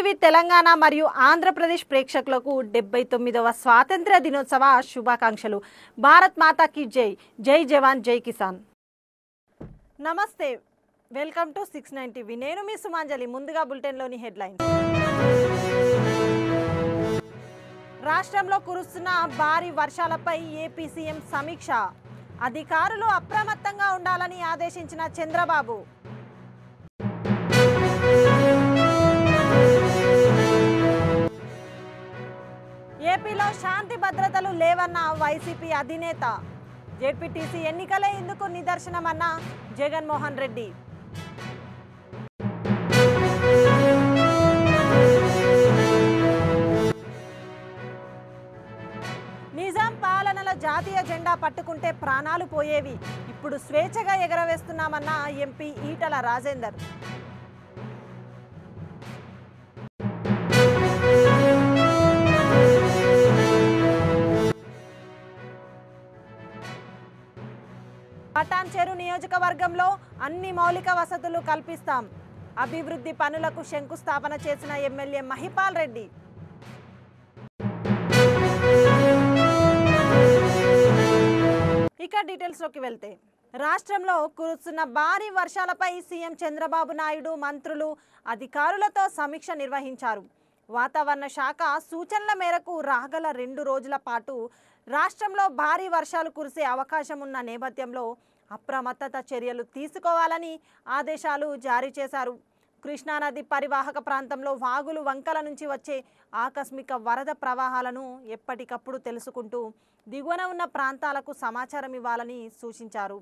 TV Telangana మరియు ఆంధ్రప్రదేశ్ ప్రేక్షకులకు 79వ స్వాతంత్ర్య దినోత్సవ శుభాకాంక్షలు. భారత్ మాతా కీ జై. జై జవాన్ జై కిసాన్. నమస్తే, వెల్కమ్ టు 69 టీవీ. నేను మీ సుమాంజలి. ముందుగా బులెటిన్లోని హెడ్లైన్స్. రాష్ట్రంలో కురుస్తున్న భారీ వర్షాలపై ఏపీ సీఎం సమీక్ష. అధికారులు అప్రమత్తంగా ఉండాలని ఆదేశించిన చంద్రబాబు. ఏపీలో శాంతి భద్రతలు లేవన్న వైసీపీ అధినేత. జెడ్పీటీసీ ఎన్నికలే ఇందుకు నిదర్శనమన్న జగన్మోహన్ రెడ్డి. నిజాం పాలనలో జాతీయ జెండా పట్టుకుంటే ప్రాణాలు పోయేవి. ఇప్పుడు స్వేచ్ఛగా ఎగరవేస్తున్నామన్న ఎంపీ ఈటల రాజేందర్. పటాన్చెరు నియోజకవర్గంలో అన్ని మౌలిక వసతులు కల్పిస్తాం. అభివృద్ధి పనులకు శంకుస్థాపన చేసిన ఎమ్మెల్యే మహిపాల్ రెడ్డి. ఇక డీటెయిల్స్లోకి వెళ్తే, రాష్ట్రంలో కురుస్తున్న భారీ వర్షాలపై సీఎం చంద్రబాబు నాయుడు మంత్రులు అధికారులతో సమీక్ష నిర్వహించారు. వాతావరణ శాఖ సూచనల మేరకు రాగల 2 రోజుల పాటు రాష్ట్రంలో భారీ వర్షాలు కురిసే అవకాశం ఉన్న నేపథ్యంలో అప్రమత్తత చర్యలు తీసుకోవాలని ఆదేశాలు జారీ చేశారు. కృష్ణానది పరివాహక ప్రాంతంలో వాగులు వంకల నుంచి వచ్చే ఆకస్మిక వరద ప్రవాహాలను ఎప్పటికప్పుడు తెలుసుకుంటూ దిగువన ఉన్న ప్రాంతాలకు సమాచారం ఇవ్వాలని సూచించారు.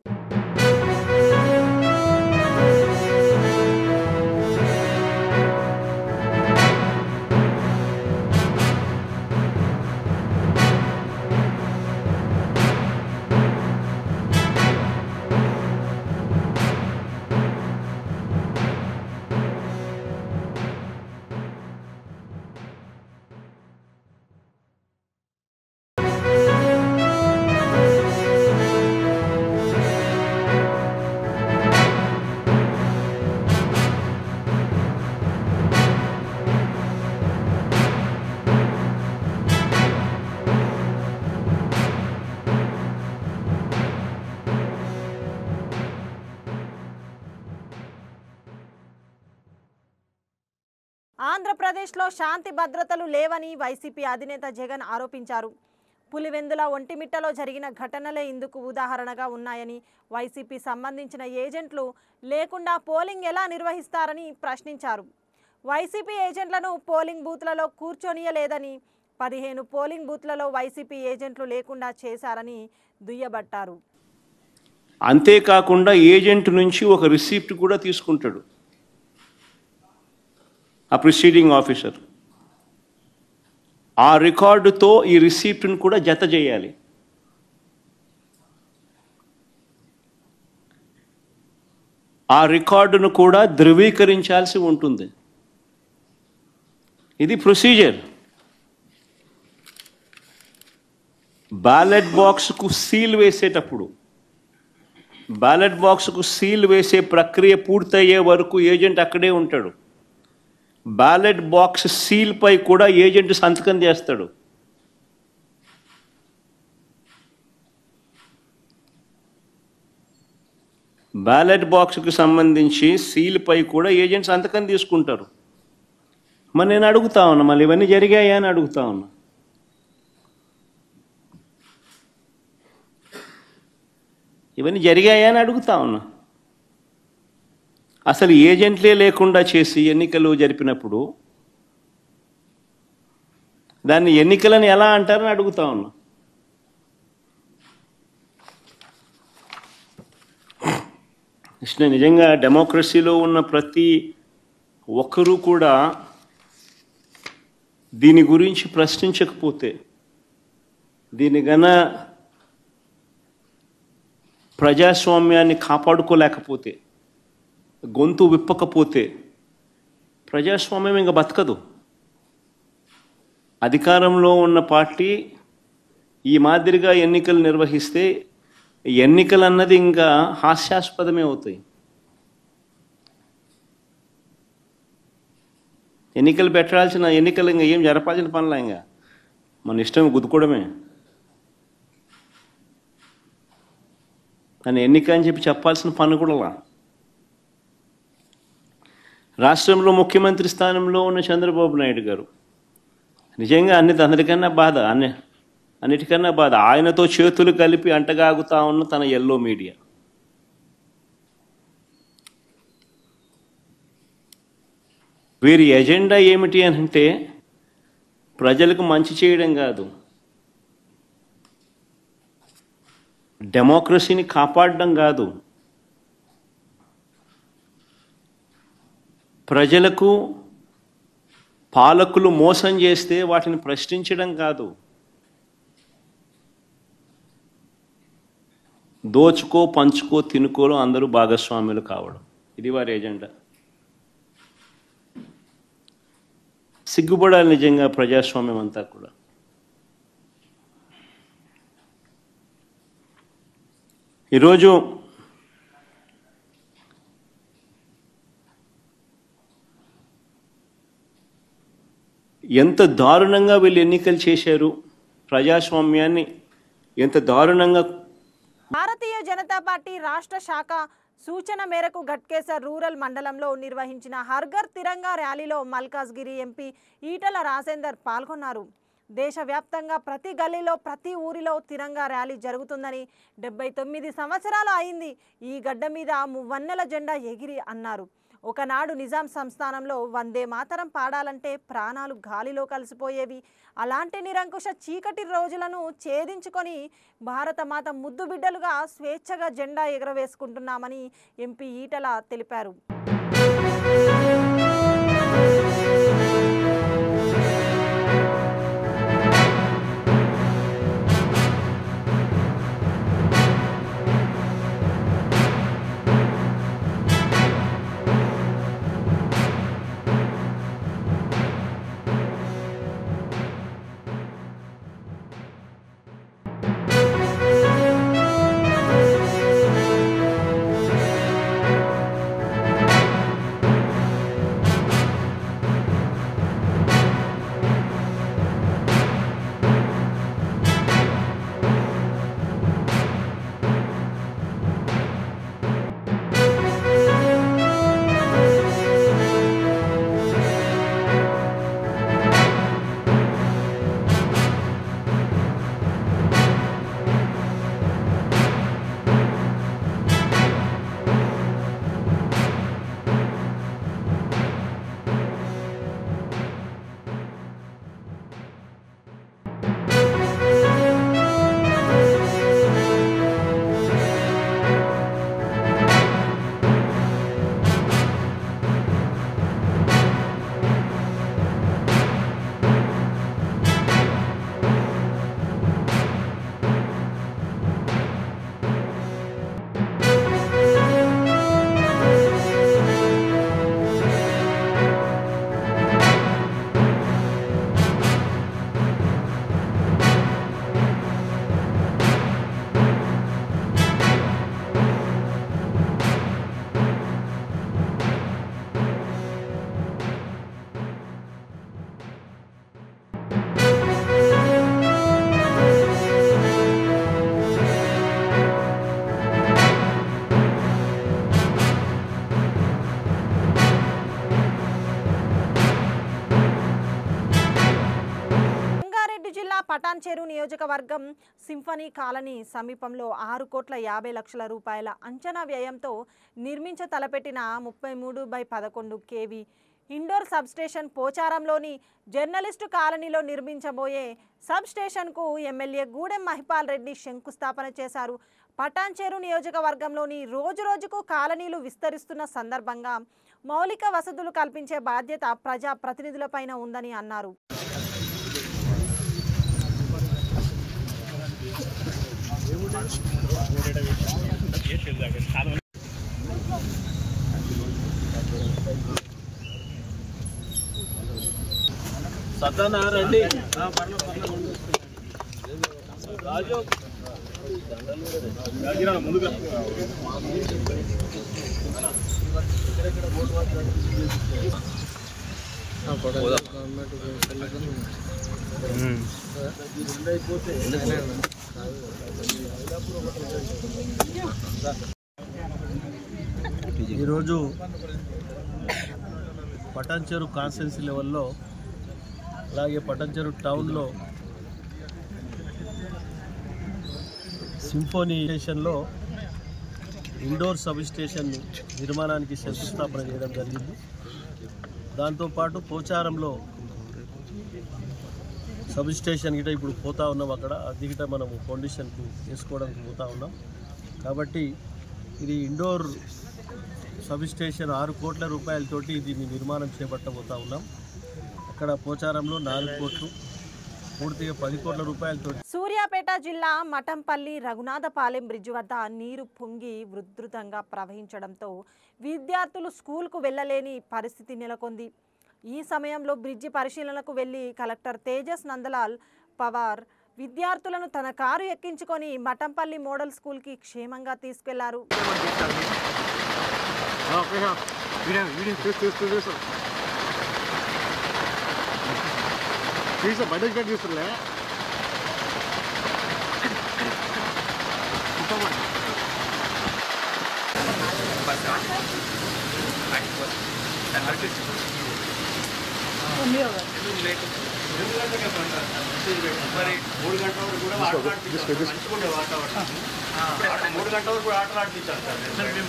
ఆంధ్రప్రదేశ్లో శాంతి భద్రతలు లేవని వైసీపీ అధినేత జగన్ ఆరోపించారు. పులివెందుల ఒంటిమిట్టలో జరిగిన ఘటనలే ఇందుకు ఉదాహరణగా ఉన్నాయని, వైసీపీ సంబంధించిన ఏజెంట్లు లేకుండా పోలింగ్ ఎలా నిర్వహిస్తారని ప్రశ్నించారు. వైసీపీ ఏజెంట్లను పోలింగ్ బూత్లలో కూర్చొనియలేదని, 15 పోలింగ్ బూత్లలో వైసీపీ ఏజెంట్లు లేకుండా చేశారని దుయ్యబట్టారు. అంతేకాకుండా ఏజెంట్ నుంచి ఒక రిసిప్ట్ కూడా తీసుకుంటాడు ఆ ప్రిసీడింగ్ ఆఫీసర్. ఆ రికార్డుతో ఈ రిసిప్ట్ను కూడా జత చేయాలి. ఆ రికార్డును కూడా ధృవీకరించాల్సి ఉంటుంది. ఇది ప్రొసీజర్. బ్యాలెట్ బాక్స్కు సీల్ వేసేటప్పుడు, బ్యాలెట్ బాక్స్కు సీల్ వేసే ప్రక్రియ పూర్తయ్యే వరకు ఏజెంట్ అక్కడే ఉంటాడు. బ్యాలెట్ బాక్స్ సీల్ పై కూడా ఏజెంట్ సంతకం చేస్తాడు. బ్యాలెట్ బాక్స్కు సంబంధించి సీల్ పై కూడా ఏజెంట్ సంతకం తీసుకుంటారు. మరి నేను అడుగుతా ఉన్నా, మళ్ళీ ఇవన్నీ జరిగాయా అని అడుగుతా ఉన్నా. ఇవన్నీ జరిగాయా అని అడుగుతా ఉన్నా. అసలు ఏజెంట్లే లేకుండా చేసి ఎన్నికలు జరిపినప్పుడు దాన్ని ఎన్నికలని ఎలా అంటారని అడుగుతా ఉన్నా. నిజంగా డెమోక్రసీలో ఉన్న ప్రతి ఒక్కరూ కూడా దీని గురించి ప్రశ్నించకపోతే, దీని గన ప్రజాస్వామ్యాన్ని కాపాడుకోలేకపోతే, గొంతు విప్పకపోతే ప్రజాస్వామ్యం ఇంకా బతకదు. అధికారంలో ఉన్న పార్టీ ఈ మాదిరిగా ఎన్నికలు నిర్వహిస్తే ఎన్నికలు అన్నది ఇంకా హాస్యాస్పదమే అవుతాయి. ఎన్నికలు పెట్టాల్సిన ఎన్నికలు ఇంకా ఏం జరపాల్సిన పనులా, ఇంకా మన ఇష్టం గుద్దుకోవడమే. కానీ ఎన్నిక అని చెప్పి చెప్పాల్సిన పని కూడా. రాష్ట్రంలో ముఖ్యమంత్రి స్థానంలో ఉన్న చంద్రబాబు నాయుడు గారు నిజంగా అందరికన్నా బాధ, అన్నిటికన్నా బాధ ఆయనతో చేతులు కలిపి అంటగాగుతా ఉన్న తన ఎల్లో మీడియా. వీరి ఎజెండా ఏమిటి అని అంటే ప్రజలకు మంచి చేయడం కాదు, డెమోక్రసీని కాపాడడం కాదు, ప్రజలకు పాలకులు మోసం చేస్తే వాటిని ప్రశ్నించడం కాదు, దోచుకో పంచుకో తినుకోలో అందరూ భాగస్వాములు కావడం, ఇది వారి ఎజెండా. సిగ్గుపడాలి నిజంగా ప్రజాస్వామ్యం అంతా కూడా. ఈరోజు ఎంత దారుణంగా వీళ్ళు ఎన్నికలు చేశారు, ప్రజాస్వామ్యాన్ని ఎంత దారుణంగా. భారతీయ జనతా పార్టీ రాష్ట్ర శాఖ సూచన మేరకు ఘట్కేసర్ రూరల్ మండలంలో నిర్వహించిన హర్ఘర్ తిరంగా ర్యాలీలో మల్కాజ్గిరి ఎంపీ ఈటల రాజేందర్ పాల్గొన్నారు. దేశవ్యాప్తంగా ప్రతి గల్లీలో ప్రతి ఊరిలో తిరంగా ర్యాలీ జరుగుతుందని, 79 సంవత్సరాలు అయింది ఈ గడ్డ మీద మువ్వన్నెల జెండా ఎగిరి అన్నారు. ఒకనాడు నిజాం సంస్థానంలో వందే మాతరం పాడాలంటే ప్రాణాలు గాలిలో కలిసిపోయేవి. అలాంటి నిరంకుశ చీకటి రోజులను ఛేదించుకొని భారతమాత ముద్దు బిడ్డలుగా స్వేచ్ఛగా జెండా ఎగరవేసుకుంటున్నామని ఎంపీ ఈటల తెలిపారు. పటాన్ చెరు నియోజకవర్గం సింఫనీ కాలనీ సమీపంలో 6,50,00,000 రూపాయల అంచనా వ్యయంతో నిర్మించ తలపెట్టిన 33/11 kV ఇండోర్ సబ్స్టేషన్ పోచారంలోని జర్నలిస్టు కాలనీలో నిర్మించబోయే సబ్స్టేషన్కు ఎమ్మెల్యే గూడెం మహిపాల్ రెడ్డి శంకుస్థాపన చేశారు. పటాన్ చెరు నియోజకవర్గంలోని రోజురోజుకు కాలనీలు విస్తరిస్తున్న సందర్భంగా మౌలిక వసతులు కల్పించే బాధ్యత ప్రజా ప్రతినిధులపైన ఉందని అన్నారు. సత్యనారాయణ రాజు ముందుగా ఈరోజు పటాన్చెరు కాన్స్టిట్యున్సీ లెవెల్లో అలాగే పటాన్చెరు టౌన్లో సింఫోనీ స్టేషన్లో ఇండోర్ సబ్ స్టేషన్ నిర్మాణానికి శంకుస్థాపన చేయడం జరిగింది. దాంతోపాటు పోచారంలో సబ్ స్టేషన్ గిట ఇప్పుడు పోతా ఉన్నాం. అక్కడ అది గిట మనము ఫౌండేషన్కు వేసుకోవడానికి పోతా ఉన్నాం. కాబట్టి ఇది ఇండోర్ సబ్ స్టేషన్ 6 కోట్ల రూపాయలతోటి దీన్ని నిర్మాణం చేపట్టబోతా ఉన్నాం. అక్కడ పోచారంలో 4 కోట్లు, పూర్తిగా 10 కోట్ల రూపాయలతో. సూర్యాపేట జిల్లా మఠంపల్లి రఘునాథపాలెం బ్రిడ్జ్ వద్ద నీరు పొంగి ఉధృతంగా ప్రవహించడంతో విద్యార్థులు స్కూల్కు వెళ్లలేని పరిస్థితి నెలకొంది. ఈ సమయంలో బ్రిడ్జి పరిశీలనకు వెళ్లి కలెక్టర్ తేజస్ నందలాల్ పవార్ విద్యార్థులను తన కారు ఎక్కించుకొని మఠంపల్లి మోడల్ స్కూల్కి క్షేమంగా తీసుకెళ్లారు.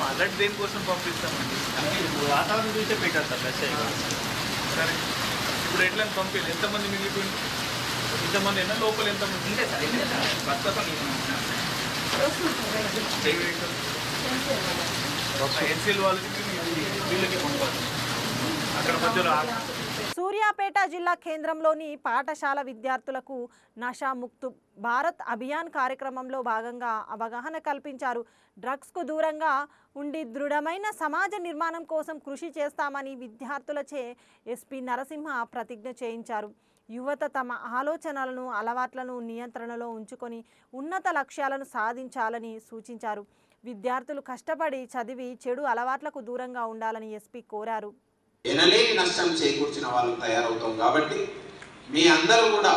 ఆల్రెడీ దేనికోసం పంపిస్తామండి, వాతావరణం చూసే పెట్టారు సార్ మెసేజ్. సరే ఇప్పుడు ఎట్లా పంపించాలి? ఎంతమంది మిగిలిపోయింది? ఇంతమంది అయినా లోపల ఎంతమంది ఉంటే సార్ ఎన్సీఎల్ వాళ్ళకి వీళ్ళకి పంపాలి అక్కడ మధ్యలో. సూర్యాపేట జిల్లా కేంద్రంలోని పాఠశాల విద్యార్థులకు నషాముక్తు భారత్ అభియాన్ కార్యక్రమంలో భాగంగా అవగాహన కల్పించారు. డ్రగ్స్కు దూరంగా ఉండి దృఢమైన సమాజ నిర్మాణం కోసం కృషి చేస్తామని విద్యార్థులచే ఎస్పీ నరసింహ ప్రతిజ్ఞ చేయించారు. యువత తమ ఆలోచనలను అలవాట్లను నియంత్రణలో ఉంచుకొని ఉన్నత లక్ష్యాలను సాధించాలని సూచించారు. విద్యార్థులు కష్టపడి చదివి చెడు అలవాట్లకు దూరంగా ఉండాలని ఎస్పీ కోరారు. ఎనలేని నష్టం చేకూర్చిన వాళ్ళు తయారవుతాం. కాబట్టి మీ అందరూ కూడా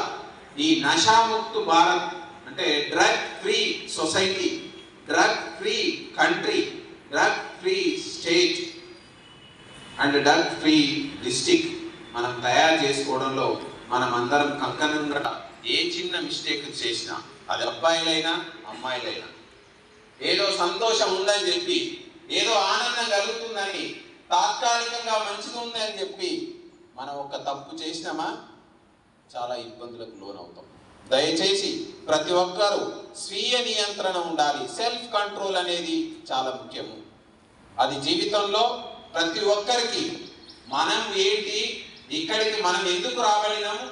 ఈ నషాముక్తు భారత్ అంటే drug free society, drug free country, drug free state and drug free district మనం తయారు చేసుకోవడంలో మనం అందరం కంకణంగా ఏ చిన్న మిస్టేక్ చేసినా అది అబ్బాయిలైనా అమ్మాయిలైనా ఏదో సంతోషం ఉందని చెప్పి, ఏదో ఆనందం కలుగుతుందని, తాత్కాలికంగా మంచిగా ఉందని చెప్పి మనం ఒక తప్పు చేసినామా చాలా ఇబ్బందులకు లోనవుతాం. దయచేసి ప్రతి ఒక్కరూ స్వీయ నియంత్రణ ఉండాలి. సెల్ఫ్ కంట్రోల్ అనేది చాలా ముఖ్యము. అది జీవితంలో ప్రతి ఒక్కరికి మనం ఏంటి, ఇక్కడికి మనం ఎందుకు రాబడినాము,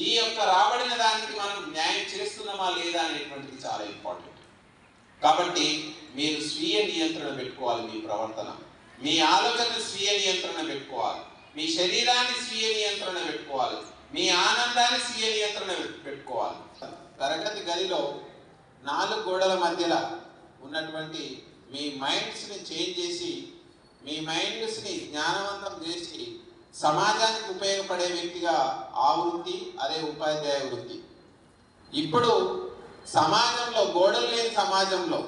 ఈ యొక్క రాబడిన దానికి మనం న్యాయం చేస్తున్నామా లేదా అనేటువంటిది చాలా ఇంపార్టెంట్. కాబట్టి మీరు స్వీయ నియంత్రణ పెట్టుకోవాలి. మీ ప్రవర్తన, మీ ఆలోచన స్వీయ నియంత్రణ పెట్టుకోవాలి. మీ శరీరాన్ని స్వీయ నియంత్రణ పెట్టుకోవాలి. మీ ఆనందాన్ని స్వీయ నియంత్రణ పెట్టుకోవాలి. తరగతి గదిలో 4 గోడల మధ్యలో ఉన్నటువంటి మీ మైండ్స్ని చేంజ్ చేసి, మీ మైండ్స్ని జ్ఞానవంతం చేసి సమాజానికి ఉపయోగపడే వ్యక్తిగా ఆ వృత్తి, అదే ఉపాధ్యాయ వృత్తి. ఇప్పుడు సమాజంలో, గోడలు లేని సమాజంలో,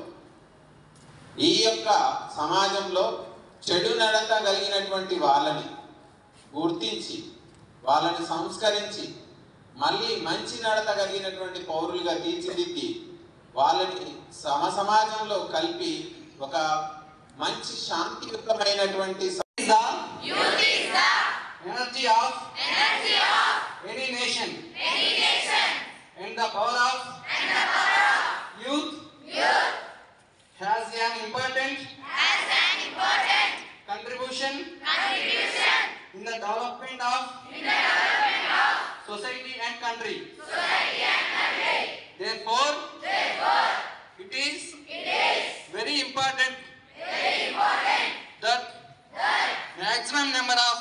ఈ యొక్క సమాజంలో చెడు నడత కలిగినటువంటి వాళ్ళని గుర్తించి, వాళ్ళని సంస్కరించి, మళ్ళీ మంచి నడత కలిగినటువంటి పౌరులుగా తీర్చిదిద్ది, వాళ్ళని సమాజంలో కలిపి ఒక మంచి శాంతియుతమైనటువంటి energy of any nation and the power of youth has an important contribution in the development of society and country. Therefore, it is very important that maximum number of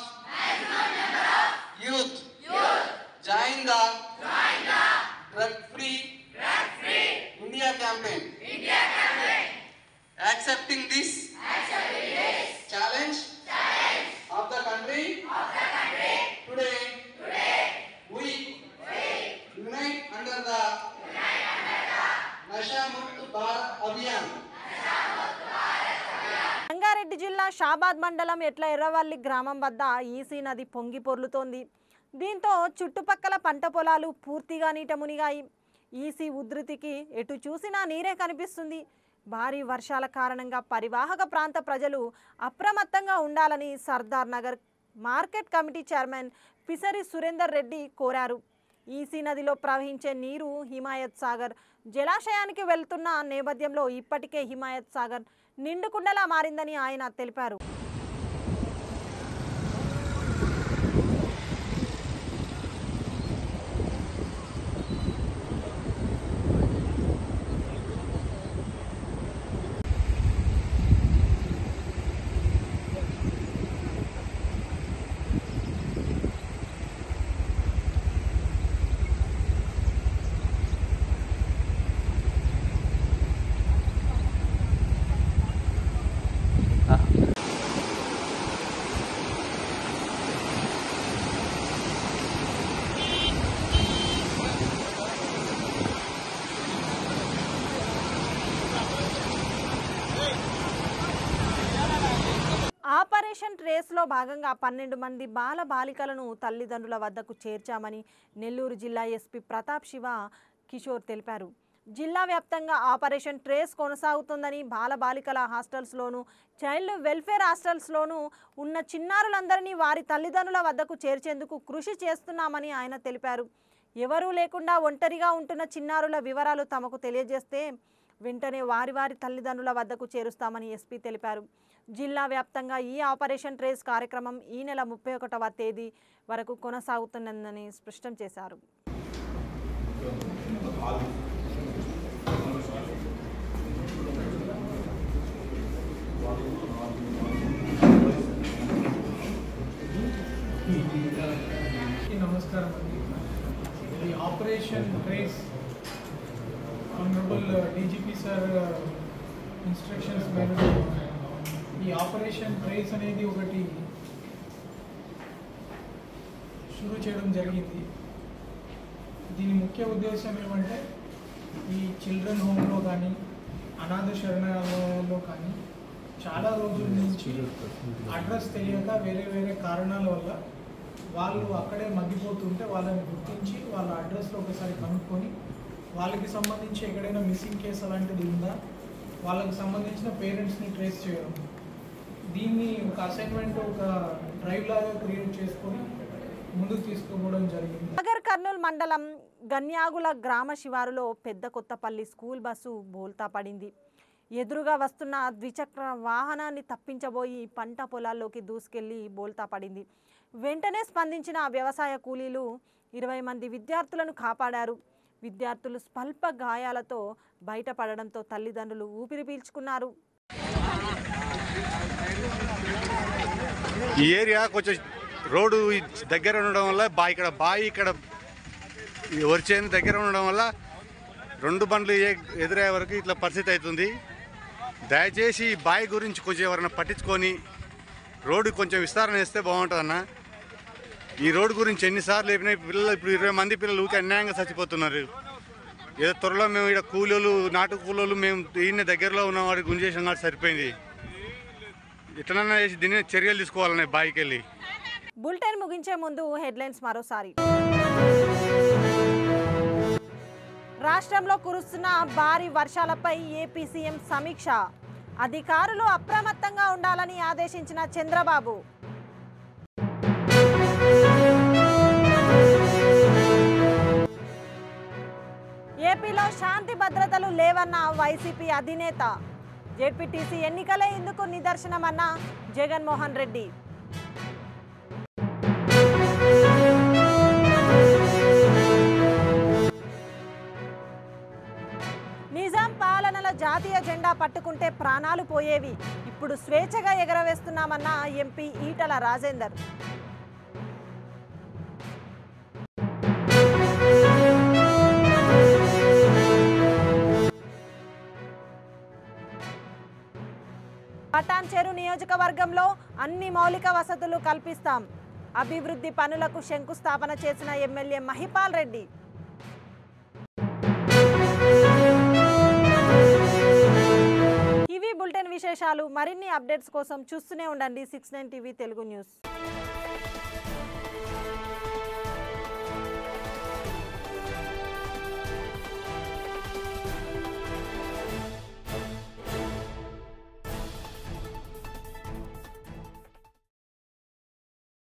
youth join the drug-free India campaign. Accepting this challenge of the country today రాబాద్ మండలం ఎట్ల ఎర్రవల్లి గ్రామం వద్ద EC నది పొంగి పొర్లుతోంది. దీంతో చుట్టుపక్కల పంట పొలాలు పూర్తిగా నీట మునిగాయి. ఈసీ ఉధృతికి ఎటు చూసినా నీరే కనిపిస్తుంది. భారీ వర్షాల కారణంగా పరివాహక ప్రాంత ప్రజలు అప్రమత్తంగా ఉండాలని Sardar Nagar market committee chairman Pisari Surender Reddy కోరారు. ఈసీ నదిలో ప్రవహించే నీరు హిమాయత్ సాగర్ జలాశయానికి వెళ్తున్న నేపథ్యంలో ఇప్పటికే హిమాయత్ సాగర్ నిండుకుండలా మారిందని ఆయన తెలిపారు. ఆపరేషన్ ట్రేస్లో భాగంగా 12 మంది బాల బాలికలను తల్లిదండ్రుల వద్దకు చేర్చామని నెల్లూరు జిల్లా ఎస్పీ ప్రతాప్ శివ కిషోర్ తెలిపారు. జిల్లా వ్యాప్తంగా ఆపరేషన్ ట్రేస్ కొనసాగుతుందని, బాల బాలికల హాస్టల్స్లోనూ చైల్డ్ వెల్ఫేర్ హాస్టల్స్లోనూ ఉన్న చిన్నారులందరినీ వారి తల్లిదండ్రుల వద్దకు చేర్చేందుకు కృషి చేస్తున్నామని ఆయన తెలిపారు. ఎవరూ లేకుండా ఒంటరిగా ఉంటున్న చిన్నారుల వివరాలు తమకు తెలియజేస్తే వెంటనే వారి తల్లిదండ్రుల వద్దకు చేరుస్తామని ఎస్పీ తెలిపారు. జిల్లా వ్యాప్తంగా ఈ ఆపరేషన్ ట్రేస్ కార్యక్రమం ఈ నెల 31వ తేదీ వరకు కొనసాగుతుందని స్పష్టం చేశారు. నమస్కారం అండి. ఈ operation trace honourable DGP sir instructions మేరకు ఈ ఆపరేషన్ ట్రేస్ అనేది ఒకటి షురూ చేయడం జరిగింది. దీని ముఖ్య ఉద్దేశం ఏమంటే ఈ చిల్డ్రన్ హోమ్లో కానీ అనాథ శరణాలయాల్లో కానీ చాలా రోజుల నుంచి అడ్రస్ తెలియక వేరే కారణాల వల్ల వాళ్ళు అక్కడే మగ్గిపోతుంటే వాళ్ళని గుర్తించి వాళ్ళ అడ్రస్లో ఒకసారి కనుక్కొని వాళ్ళకి సంబంధించి ఎక్కడైనా మిస్సింగ్ కేసు అలాంటిది ఉందా, వాళ్ళకి సంబంధించిన పేరెంట్స్ని ట్రేస్ చేయడం, దీన్ని ఒక అసైన్మెంట్ ఒక డ్రైవ్ లాగా క్రియేట్ చేసుకొని ముందుకు తీసుకుపోవడం జరిగింది. నగర్ కర్నూలు మండలం గన్యాగుల గ్రామ శివారులో పెద్ద కొత్తపల్లి స్కూల్ బస్సు బోల్తా పడింది. ఎదురుగా వస్తున్న ద్విచక్ర వాహనాన్ని తప్పించబోయి పంట పొలాల్లోకి దూసుకెళ్లి బోల్తా పడింది. వెంటనే స్పందించిన వ్యవసాయ కూలీలు 20 మంది విద్యార్థులను కాపాడారు. విద్యార్థులు స్వల్ప గాయాలతో బయటపడడంతో తల్లిదండ్రులు ఊపిరి పీల్చుకున్నారు. ఈ ఏరియా కొంచెం రోడ్డు దగ్గర ఉండడం వల్ల ఇక్కడ వరిచేను దగ్గర ఉండడం వల్ల 2 బండ్లు ఎదురయ్యే వరకు ఇట్లా పరిస్థితి అవుతుంది. దయచేసి ఈ బావి గురించి కొంచెం ఎవరైనా పట్టించుకొని రోడ్డు కొంచెం విస్తరణ చేస్తే బాగుంటుందన్న. ఈ రోడ్డు గురించి ఎన్నిసార్లు లేపినాయి. పిల్లలు ఇప్పుడు 20 మంది పిల్లలు ఊరికి అన్యాయంగా చచ్చిపోతున్నారు. ఏదో త్వరలో మేము ఇక్కడ కూలీలు నాటు కూలీలు మేము ఈయన దగ్గరలో ఉన్న వాడికి గుంజేసిన నాటి సరిపోయింది. ఎట్లన్నా చేసి దీని చర్యలు తీసుకోవాలనే బావికి వెళ్ళి. బులెటిన్ ముగించే ముందు హెడ్లైన్స్ మరోసారి. రాష్ట్రంలో కురుస్తున్న భారీ వర్షాలపై ఏపీ సీఎం సమీక్ష. అధికారులు అప్రమత్తంగా ఉండాలని ఆదేశించిన చంద్రబాబు. ఏపీలో శాంతి భద్రతలు లేవన్న వైసీపీ అధినేత. జెడ్పీటీసీ ఎన్నికలే ఇందుకు నిదర్శనమన్న జగన్మోహన్ రెడ్డి. నిజాం పాలనల జాతీయ జెండా పట్టుకుంటే ప్రాణాలు పోయేవి. ఇప్పుడు స్వేచ్ఛగా ఎగరవేస్తున్నామన్న ఎంపీ ఈటల రాజేందర్. పటాన్చెరు నియోజకవర్గంలో అన్ని మౌలిక వసతులు కల్పిస్తాం. అభివృద్ధి పనులకు శంకుస్థాపన చేసిన ఎమ్మెల్యే మహిపాల్ రెడ్డి. ఇవి బులెటిన్ విశేషాలు. విశేషాలు మరిన్ని అప్డేట్స్ కోసం చూస్తూనే ఉండండి 69 టీవీ తెలుగు న్యూస్.